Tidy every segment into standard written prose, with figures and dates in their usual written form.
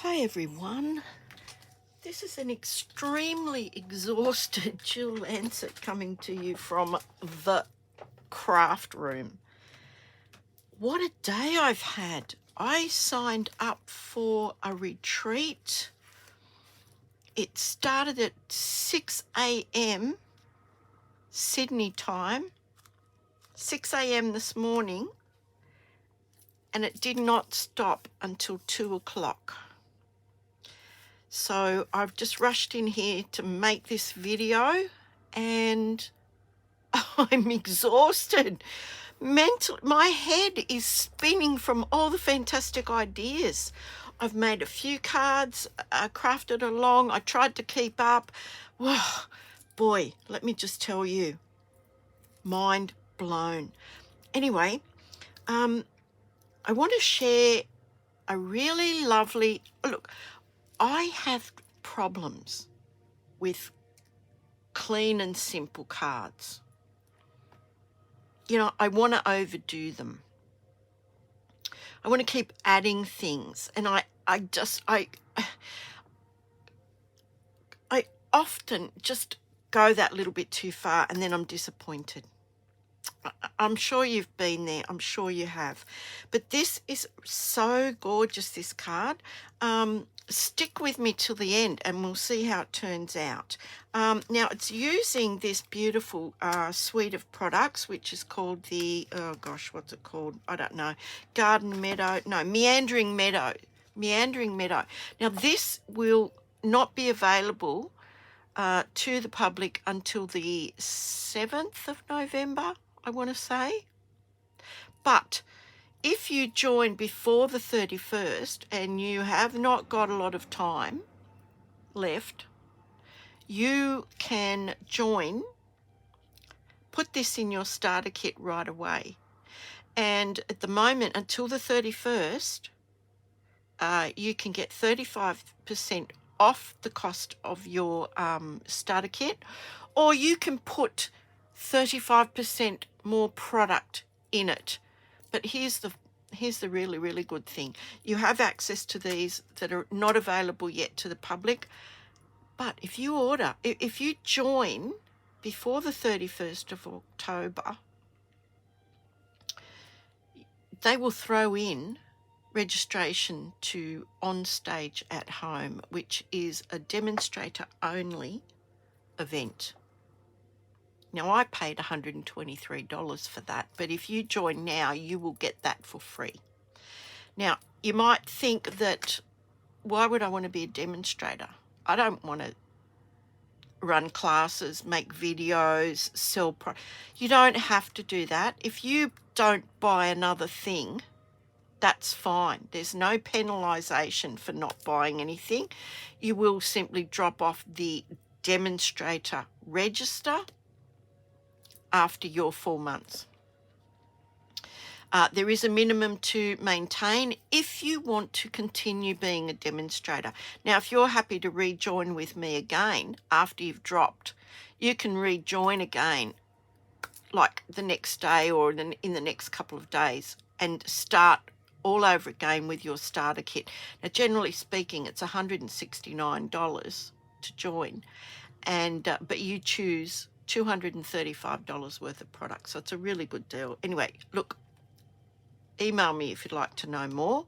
Hi everyone, this is an extremely exhausted Jill Lancet coming to you from the craft room. What a day I've had. I signed up for a retreat. It started at 6 a.m. Sydney time, 6 a.m. this morning, and it did not stop until 2 o'clock. So I've just rushed in here to make this video and I'm exhausted. My head is spinning from all the fantastic ideas. I've made a few cards, crafted along. I tried to keep up. Whoa, boy, let me just tell you, mind blown. Anyway, I want to share a really lovely look. I have problems with clean and simple cards. You know, I want to overdo them. I want to keep adding things, and I often just go that little bit too far, and then I'm disappointed. I'm sure you've been there. I'm sure you have. But this is so gorgeous, this card. Stick with me till the end and we'll see how it turns out. Now, it's using this beautiful suite of products, which is called the, oh gosh, what's it called? I don't know. Meandering Meadow. Meandering Meadow. Now, this will not be available to the public until the 7th of November, I want to say. But if you join before the 31st and you have not got a lot of time left, you can join, put this in your starter kit right away. And at the moment, until the 31st, you can get 35% off the cost of your starter kit, or you can put 35% more product in it. But here's the really, really good thing. You have access to these that are not available yet to the public. But if you join before the 31st of October, they will throw in registration to On Stage at Home, which is a demonstrator only event. Now, I paid $123 for that, but if you join now, you will get that for free. Now, you might think that, why would I want to be a demonstrator? I don't want to run classes, make videos, sell You don't have to do that. If you don't buy another thing, that's fine. There's no penalisation for not buying anything. You will simply drop off the demonstrator register after your 4 months. There is a minimum to maintain if you want to continue being a demonstrator. Now, if you're happy to rejoin with me again after you've dropped, you can rejoin again like the next day or in the next couple of days and start all over again with your starter kit. Now, generally speaking, it's $169 to join, and but you choose $235 worth of products, so it's a really good deal. Anyway, look, email me if you'd like to know more,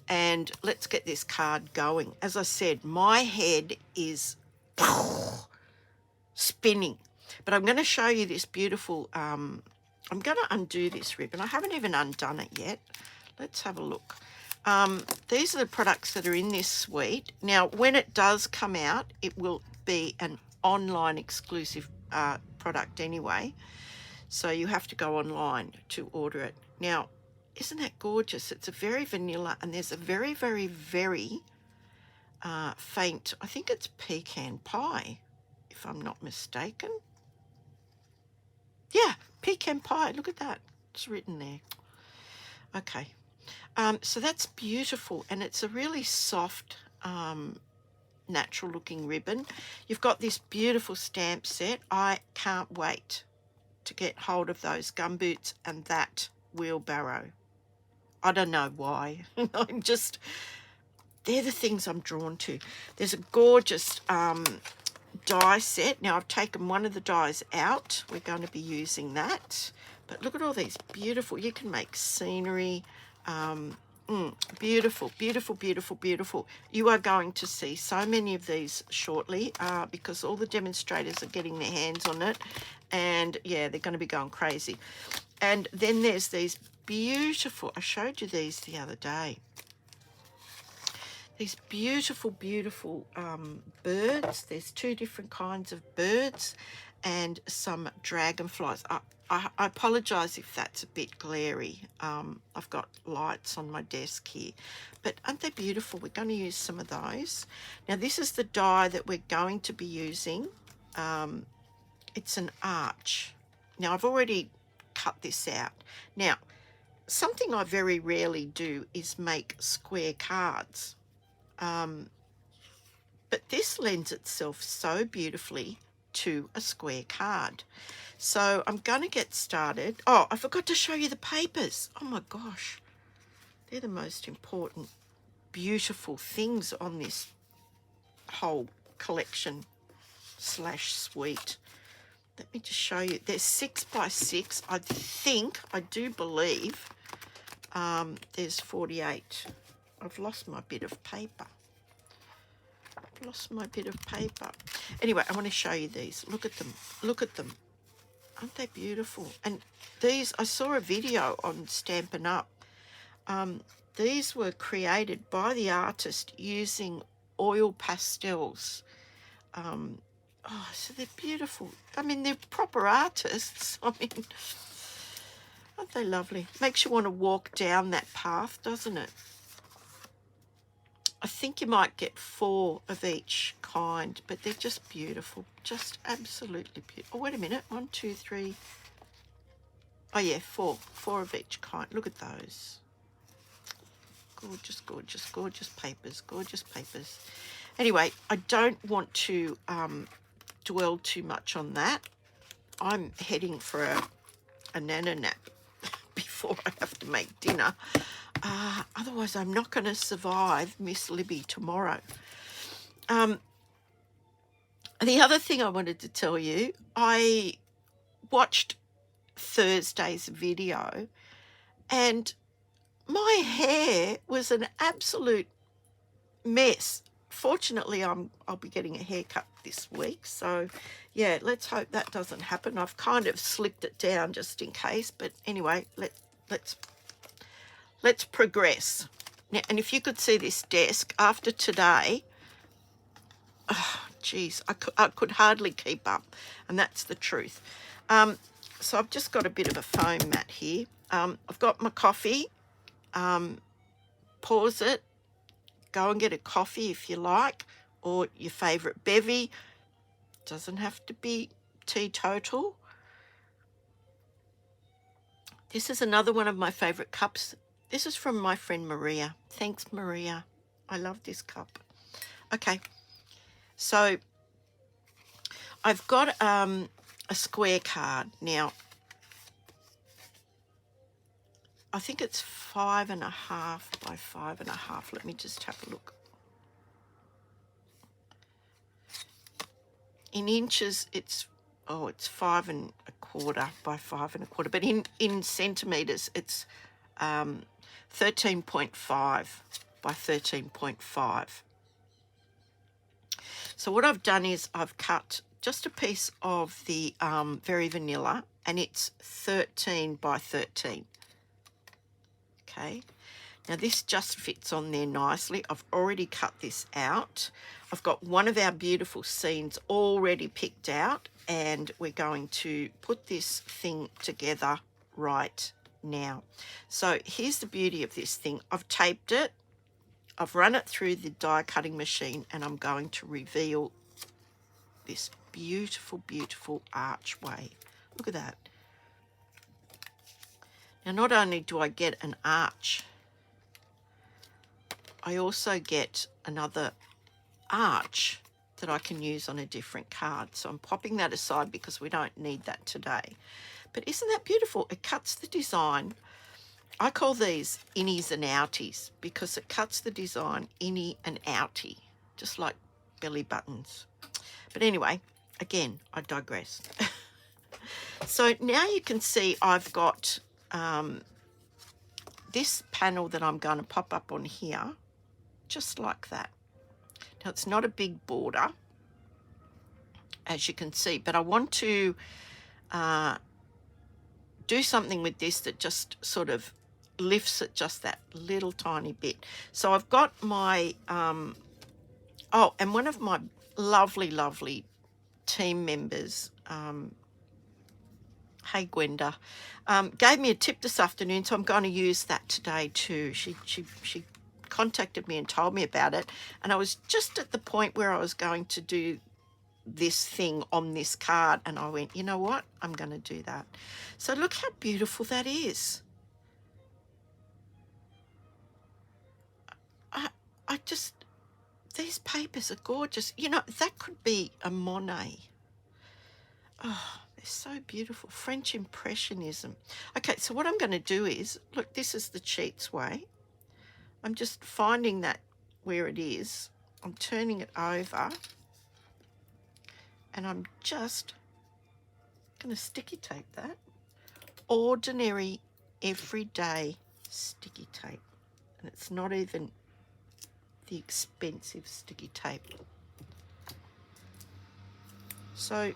and let's get this card going. As I said, my head is spinning, but I'm going to show you this beautiful, I'm going to undo this ribbon. I haven't even undone it yet. Let's have a look. These are the products that are in this suite. Now, when it does come out, it will be an online exclusive product anyway, so you have to go online to order it. Now, isn't that gorgeous? It's a very vanilla, and there's a very, very, very faint, I think it's pecan pie, if I'm not mistaken. Yeah, pecan pie. Look at that. It's written there. Okay. So that's beautiful, and it's a really soft, natural looking ribbon. You've got this beautiful stamp set. I can't wait to get hold of those gumboots and that wheelbarrow. I don't know why. I'm just they're the things I'm drawn to. There's a gorgeous die set. Now I've taken one of the dies out. We're going to be using that. But look at all these beautiful, you can make scenery. Beautiful, beautiful, beautiful, beautiful. You are going to see so many of these shortly because all the demonstrators are getting their hands on it. And yeah, they're going to be going crazy. And then there's these beautiful, I showed you these the other day. These beautiful, beautiful birds. There's two different kinds of birds and some dragonflies. I apologise if that's a bit glary. I've got lights on my desk here. But aren't they beautiful? We're going to use some of those. Now, this is the die that we're going to be using. It's an arch. Now, I've already cut this out. Now, something I very rarely do is make square cards. But this lends itself so beautifully to a square card. So I'm going to get started. Oh, I forgot to show you the papers. Oh my gosh. They're the most important, beautiful things on this whole collection / suite. Let me just show you. They're 6 by 6. I do believe there's 48. I've lost my bit of paper. Anyway, I want to show you these. Look at them. Look at them. Aren't they beautiful? And these, I saw a video on Stampin' Up. These were created by the artist using oil pastels. So they're beautiful. I mean, they're proper artists. I mean, aren't they lovely? Makes you want to walk down that path, doesn't it? I think you might get 4 of each kind, but they're just beautiful. Just absolutely beautiful. Oh, wait a minute. 1, 2, 3. Oh, yeah, 4. 4 of each kind. Look at those. Gorgeous, gorgeous, gorgeous papers. Gorgeous papers. Anyway, I don't want to dwell too much on that. I'm heading for a nana nap before I have to make dinner. Otherwise, I'm not going to survive Miss Libby tomorrow. The other thing I wanted to tell you, I watched Thursday's video and my hair was an absolute mess. Fortunately, I'll be getting a haircut this week. So, yeah, let's hope that doesn't happen. I've kind of slicked it down just in case. But anyway, let's progress. Now, and if you could see this desk after today, oh, geez, I could hardly keep up, and that's the truth. So I've just got a bit of a foam mat here. I've got my coffee. Pause it. Go and get a coffee if you like, or your favourite bevy. Doesn't have to be teetotal. This is another one of my favourite cups. This is from my friend Maria. Thanks, Maria. I love this cup. Okay, so I've got a square card. Now, I think it's 5.5 by 5.5. Let me just have a look. In inches, it's 5.25 by 5.25. But in centimetres, it's 13.5 by 13.5. So what I've done is I've cut just a piece of the Very Vanilla, and it's 13 by 13. Okay, now this just fits on there nicely. I've already cut this out. I've got one of our beautiful scenes already picked out, and we're going to put this thing together right now. So here's the beauty of this thing. I've taped it, I've run it through the die cutting machine, and I'm going to reveal this beautiful, beautiful archway. Look at that. Now, not only do I get an arch, I also get another arch that I can use on a different card. So I'm popping that aside because we don't need that today. But isn't that beautiful? It cuts the design I call these innies and outies because it cuts the design innie and outie, just like belly buttons. But anyway, again, I digress. So now you can see I've got this panel that I'm going to pop up on here, just like that. Now, it's not a big border, as you can see, but I want to do something with this that just sort of lifts it just that little tiny bit. So I've got my, oh, and one of my lovely team members, hey Gwenda, gave me a tip this afternoon, so I'm going to use that today too. She contacted me and told me about it, and I was just at the point where I was going to do this thing on this card, and I went, you know what, I'm going to do that. So look how beautiful that is. I just, these papers are gorgeous. You know, that could be a Monet. Oh, they're so beautiful. French Impressionism. Okay, so what I'm going to do is, look, this is the Cheats way. I'm just finding that where it is. I'm turning it over. And I'm just going to sticky tape that. Ordinary, everyday sticky tape. And it's not even the expensive sticky tape. So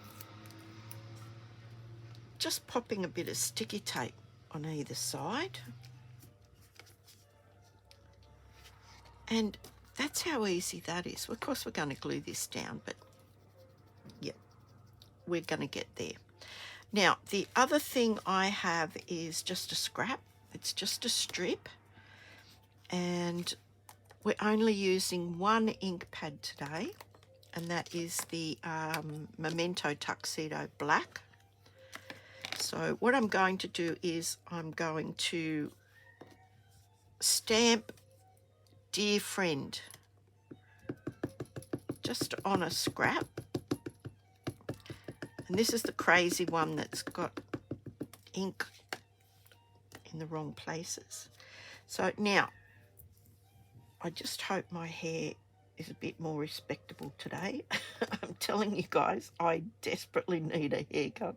just popping a bit of sticky tape on either side. And that's how easy that is. Of course, we're going to glue this down, but yeah, we're going to get there. Now, the other thing I have is just a scrap. It's just a strip. And we're only using one ink pad today, and that is the Memento Tuxedo Black. So what I'm going to do is I'm going to stamp Dear Friend just on a scrap. And this is the crazy one that's got ink in the wrong places. So now, I just hope my hair is a bit more respectable today. I'm telling you guys, I desperately need a haircut.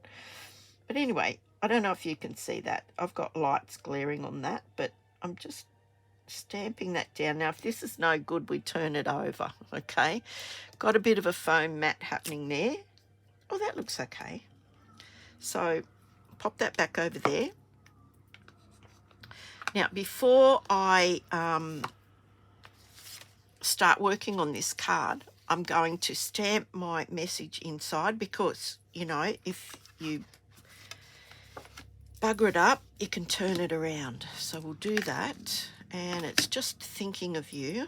But anyway, I don't know if you can see that. I've got lights glaring on that, but I'm just stamping that down. Now, if this is no good, we turn it over, okay? Got a bit of a foam mat happening there. Oh, that looks okay. So pop that back over there. Now, before I start working on this card, I'm going to stamp my message inside because, you know, if you bugger it up, you can turn it around. So we'll do that. And it's just thinking of you.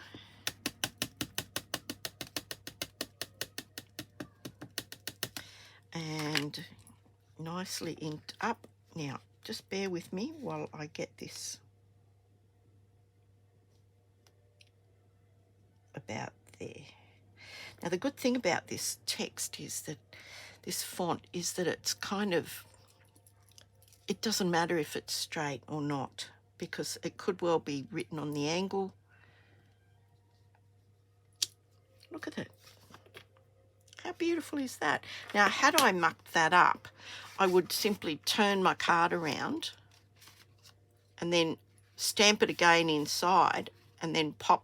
And nicely inked up. Now, just bear with me while I get this about there. Now, the good thing about this text is that this font is that it's kind of, it doesn't matter if it's straight or not, because it could well be written on the angle. Look at it. How beautiful is that? Now, had I mucked that up, I would simply turn my card around and then stamp it again inside and then pop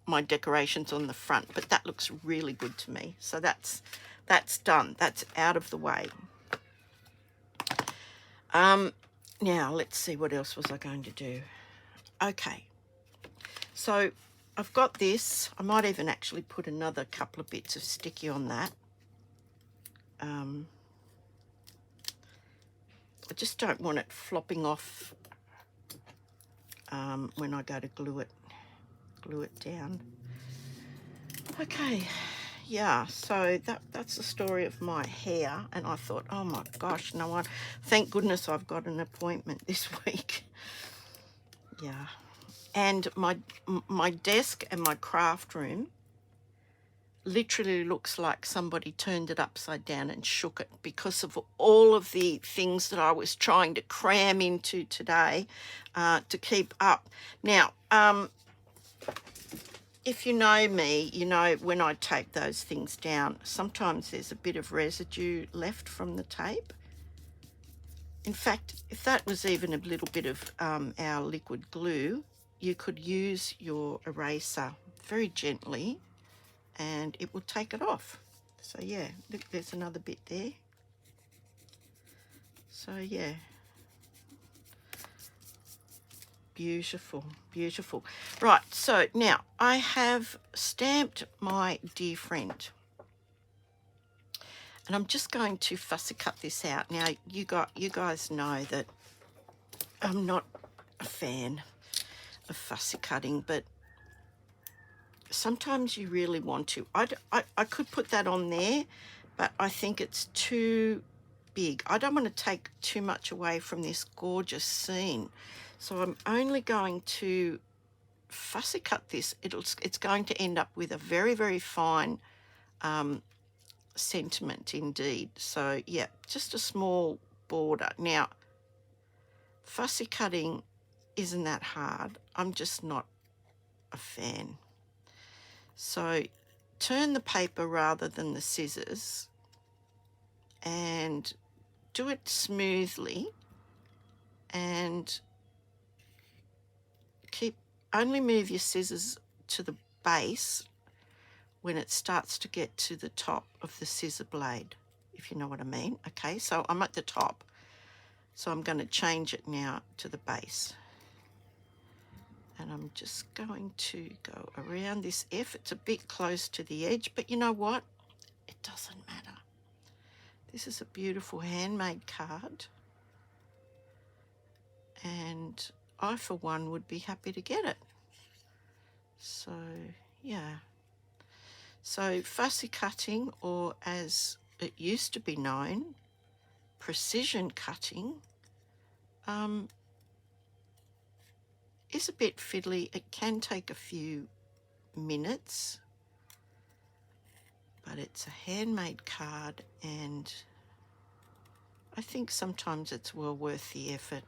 my decorations on the front. But that looks really good to me. So that's done. That's out of the way. Now, let's see, what else was I going to do? Okay. So I've got this. I might even actually put another couple of bits of sticky on that. I just don't want it flopping off when I go to glue it down. Okay, yeah, so that's the story of my hair, and I thought, oh my gosh, no one, thank goodness I've got an appointment this week. Yeah. And my desk and my craft room literally looks like somebody turned it upside down and shook it because of all of the things that I was trying to cram into today to keep up. Now, if you know me, you know when I tape those things down, sometimes there's a bit of residue left from the tape. In fact, if that was even a little bit of our liquid glue, you could use your eraser very gently and it will take it off. So yeah, look, there's another bit there. So yeah, beautiful, beautiful. Right, so now I have stamped my dear friend. And I'm just going to fussy cut this out. Now, you guys know that I'm not a fan of fussy cutting, but sometimes you really want to. I could put that on there, but I think it's too big. I don't want to take too much away from this gorgeous scene. So I'm only going to fussy cut this. It's going to end up with a very, very fine sentiment indeed. So yeah, just a small border. Now, fussy cutting isn't that hard. I'm just not a fan. So turn the paper rather than the scissors and do it smoothly, and only move your scissors to the base when it starts to get to the top of the scissor blade, if you know what I mean. Okay, so I'm at the top, so I'm going to change it now to the base. And I'm just going to go around this F. It's a bit close to the edge, but you know what? It doesn't matter. This is a beautiful handmade card, and I, for one, would be happy to get it. So, yeah. So fussy cutting, or as it used to be known, precision cutting, is a bit fiddly. It can take a few minutes, but it's a handmade card, and I think sometimes it's well worth the effort.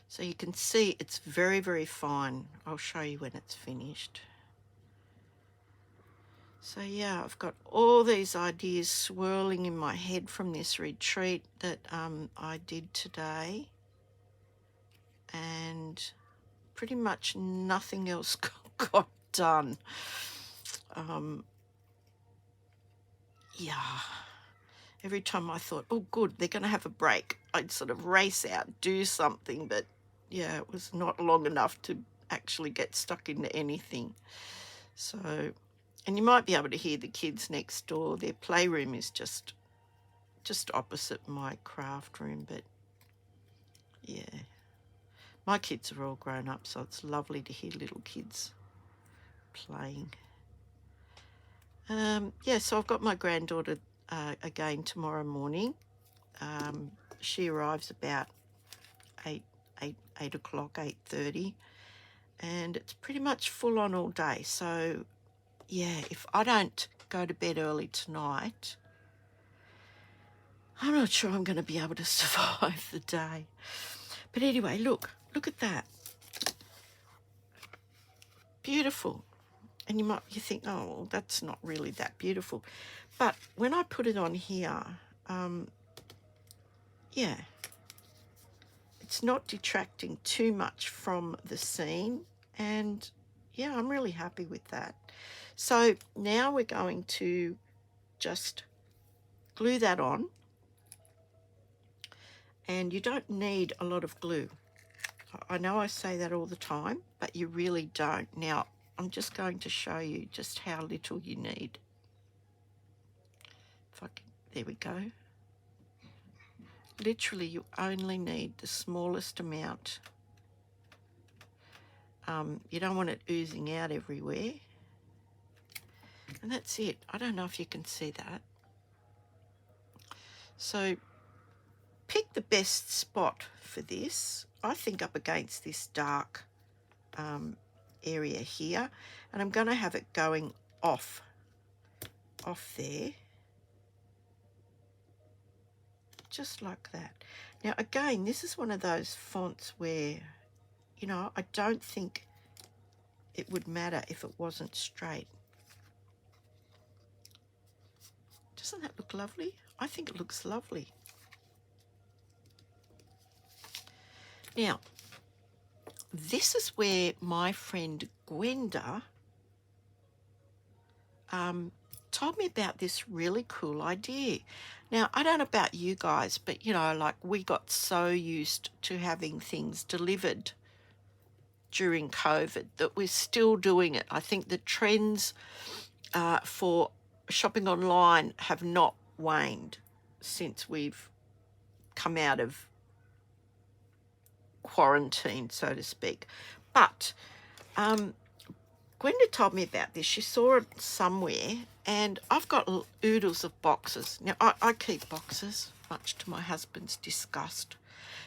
So you can see it's very, very fine. I'll show you when it's finished. So yeah, I've got all these ideas swirling in my head from this retreat that I did today, and pretty much nothing else got done. Yeah, every time I thought, oh good, they're going to have a break, I'd sort of race out, do something, but yeah, it was not long enough to actually get stuck into anything. So, and you might be able to hear the kids next door. Their playroom is just opposite my craft room, but yeah, my kids are all grown up, so it's lovely to hear little kids playing. Yeah, so I've got my granddaughter again tomorrow morning. She arrives about 8 o'clock, 8:30, and it's pretty much full on all day. So yeah, if I don't go to bed early tonight, I'm not sure I'm going to be able to survive the day. But anyway, look at that. Beautiful. And you think, oh, well, that's not really that beautiful. But when I put it on here, yeah, it's not detracting too much from the scene. And yeah, I'm really happy with that. So now we're going to just glue that on. And you don't need a lot of glue. I know I say that all the time, but you really don't. Now, I'm just going to show you just how little you need. There we go. Literally, you only need the smallest amount. You don't want it oozing out everywhere. And that's it. I don't know if you can see that. So pick the best spot for this. I think up against this dark area here, and I'm going to have it going off there, just like that. Now again, this is one of those fonts where, you know, I don't think it would matter if it wasn't straight. Doesn't that look lovely? I think it looks lovely. Now, this is where my friend Gwenda told me about this really cool idea. Now, I don't know about you guys, but, you know, like we got so used to having things delivered during COVID that we're still doing it. I think the trends for shopping online have not waned since we've come out of quarantine, so to speak. But Gwenda told me about this. She saw it somewhere, and I've got oodles of boxes. Now, I keep boxes, much to my husband's disgust,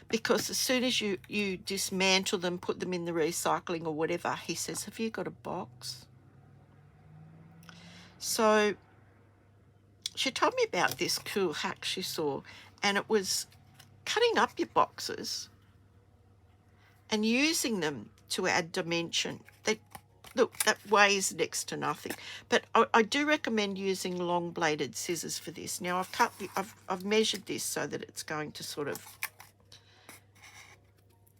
because as soon as you dismantle them, put them in the recycling or whatever, he says, have you got a box? So she told me about this cool hack she saw, and it was cutting up your boxes and using them to add dimension. Look, that weighs next to nothing, but I do recommend using long bladed scissors for this. Now I've measured this so that it's going to sort of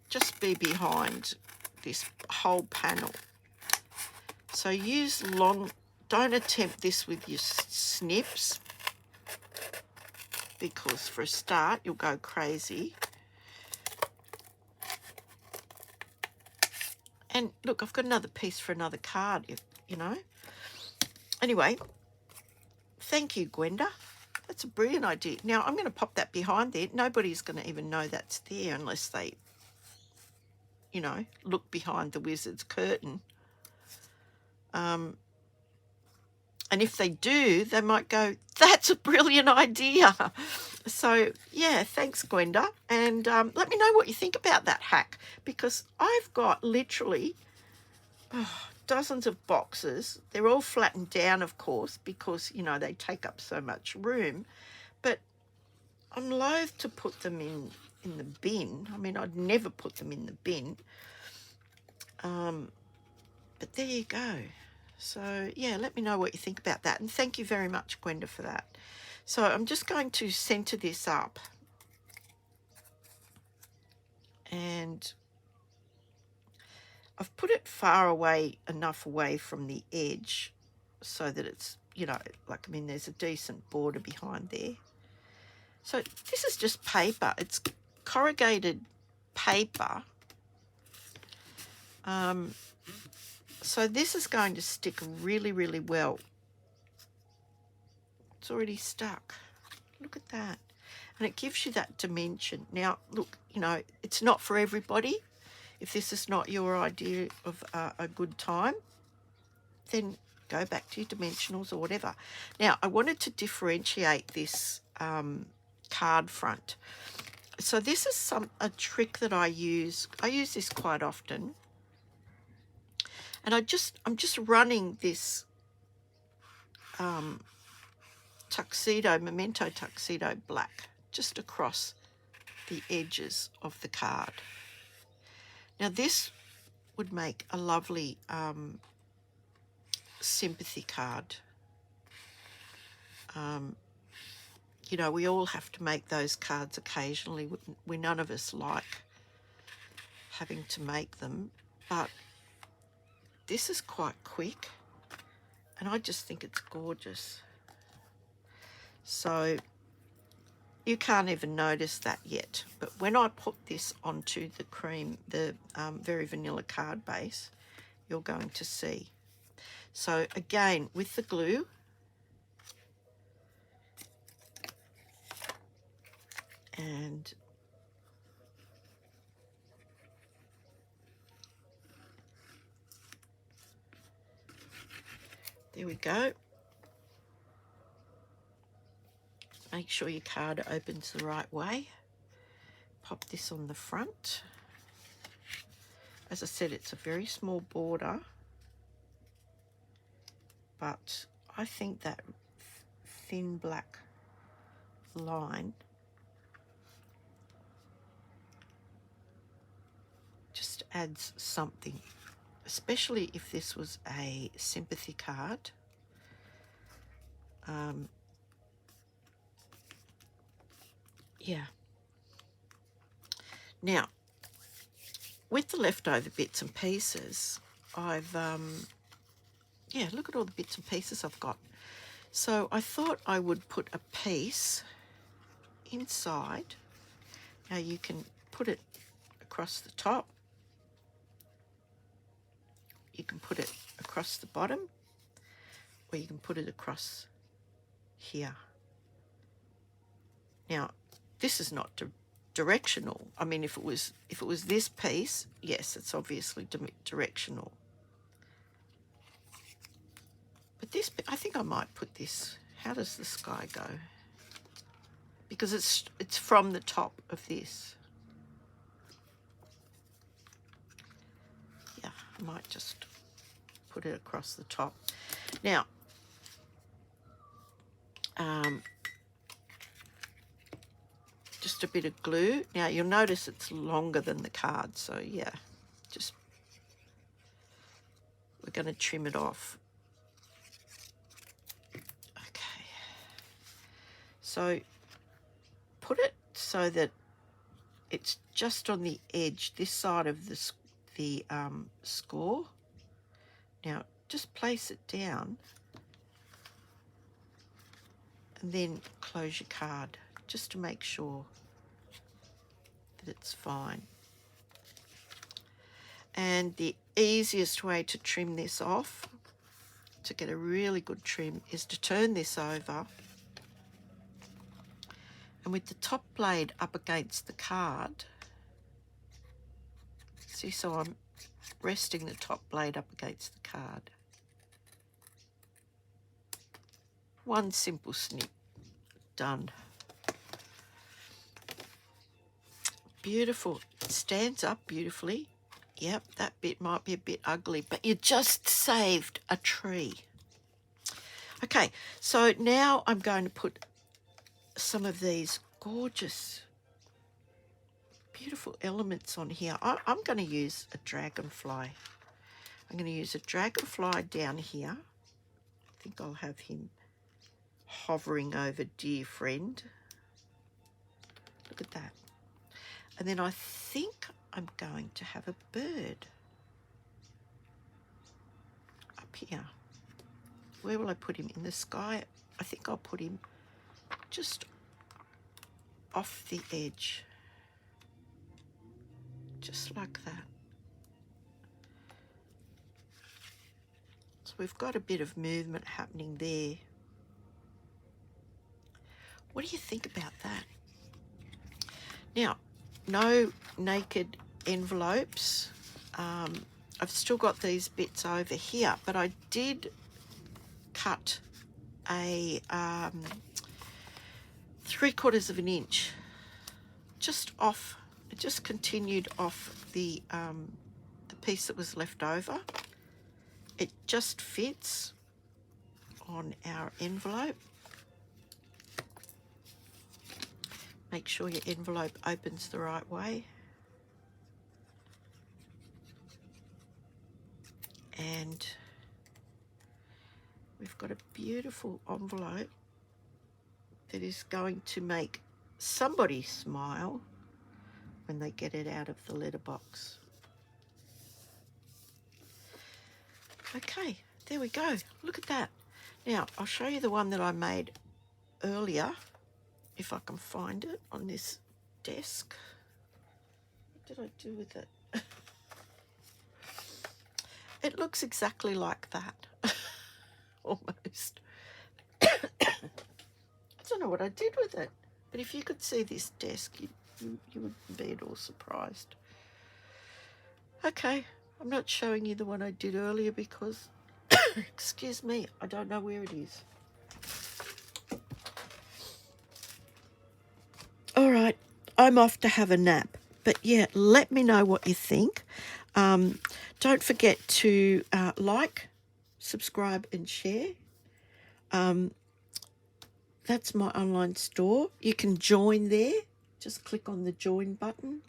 just be behind this whole panel. So use long, don't attempt this with your snips, because for a start you'll go crazy. And look, I've got another piece for another card, if you know. Anyway, thank you, Gwenda. That's a brilliant idea. Now, I'm going to pop that behind there. Nobody's going to even know that's there unless they, you know, look behind the wizard's curtain. And if they do, they might go, that's a brilliant idea. So, yeah, thanks, Gwenda. And let me know what you think about that hack, because I've got literally dozens of boxes. They're all flattened down, of course, because, you know, they take up so much room. But I'm loath to put them in the bin. I mean, I'd never put them in the bin. But there you go. So, yeah, let me know what you think about that. And thank you very much, Gwenda, for that. So I'm just going to centre this up. And I've put it far away, enough away from the edge so that it's, you know, like, I mean, there's a decent border behind there. So this is just paper. It's corrugated paper. So this is going to stick really, really well. It's already stuck. Look at that. And it gives you that dimension. Now, look, you know, it's not for everybody. If this is not your idea of a good time, then go back to your dimensionals or whatever. Now, I wanted to differentiate this card front. So this is a trick that I use. I use this quite often. And I'm just running this Memento Tuxedo Black just across the edges of the card. Now this would make a lovely sympathy card. You know, we all have to make those cards occasionally. We none of us like having to make them, but this is quite quick, and I just think it's gorgeous. So you can't even notice that yet, but when I put this onto the Very Vanilla card base, you're going to see. So again, with the glue, and there we go. Make sure your card opens the right way. Pop this on the front. As I said, it's a very small border, but I think that thin black line just adds something, especially if this was a sympathy card. Yeah. Now, with the leftover bits and pieces, I've, yeah, look at all the bits and pieces I've got. So I thought I would put a piece inside. Now you can put it across the top. You can put it across the bottom, or you can put it across here. Now, this is not directional. I mean, if it was this piece, yes, it's obviously directional. But this, I think I might put this. How does the sky go? Because it's from the top of this. Yeah, I might just put it across the top. Now, just a bit of glue. Now you'll notice it's longer than the card, so yeah, just we're going to trim it off. Okay, so put it so that it's just on the edge, this side of the score. Now just place it down and then close your card just to make sure that it's fine. And the easiest way to trim this off, to get a really good trim, is to turn this over, and with the top blade up against the card, see, so I'm resting the top blade up against the card. One simple snip, done. Beautiful. It stands up beautifully. Yep, that bit might be a bit ugly, but you just saved a tree. Okay, so now I'm going to put some of these gorgeous, beautiful elements on here. I'm going to use a dragonfly. I'm going to use a dragonfly down here. I think I'll have him hovering over dear friend. Look at that. And then I think I'm going to have a bird up here. Where will I put him? In the sky? I think I'll put him just off the edge. Just like that. So we've got a bit of movement happening there. What do you think about that? Now, no naked envelopes. I've still got these bits over here, but I did cut a 3/4 of an inch just off. It just continued off the piece that was left over. It just fits on our envelope. Make sure your envelope opens the right way. And we've got a beautiful envelope that is going to make somebody smile when they get it out of the letterbox. Okay, there we go. Look at that. Now, I'll show you the one that I made earlier, if I can find it on this desk. What did I do with it? It looks exactly like that. Almost. I don't know what I did with it, but if you could see this desk, you wouldn't be at all surprised. Okay, I'm not showing you the one I did earlier because, excuse me, I don't know where it is. All right, I'm off to have a nap. But yeah, let me know what you think. Don't forget to like, subscribe and share. That's my online store. You can join there. Just click on the join button.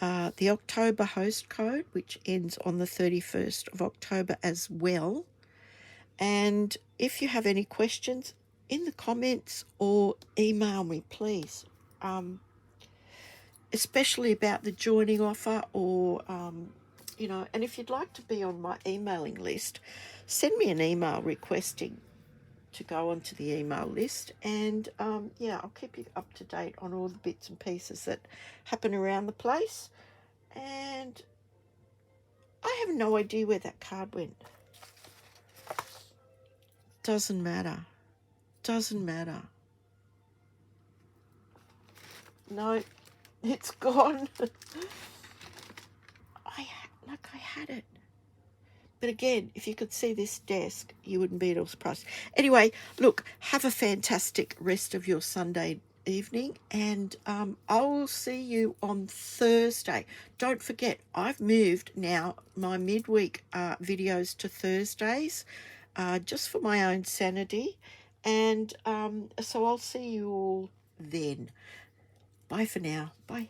The October host code, which ends on the 31st of October as well. And if you have any questions, in the comments or email me, please. Especially about the joining offer, or and if you'd like to be on my emailing list, send me an email requesting to go onto the email list, and I'll keep you up to date on all the bits and pieces that happen around the place. And I have no idea where that card went. Doesn't matter. No, it's gone. I had it. But again, if you could see this desk, you wouldn't be at all surprised. Anyway, look, have a fantastic rest of your Sunday evening, and I will see you on Thursday. Don't forget, I've moved now my midweek videos to Thursdays, just for my own sanity, and so I'll see you all then. Bye for now. Bye.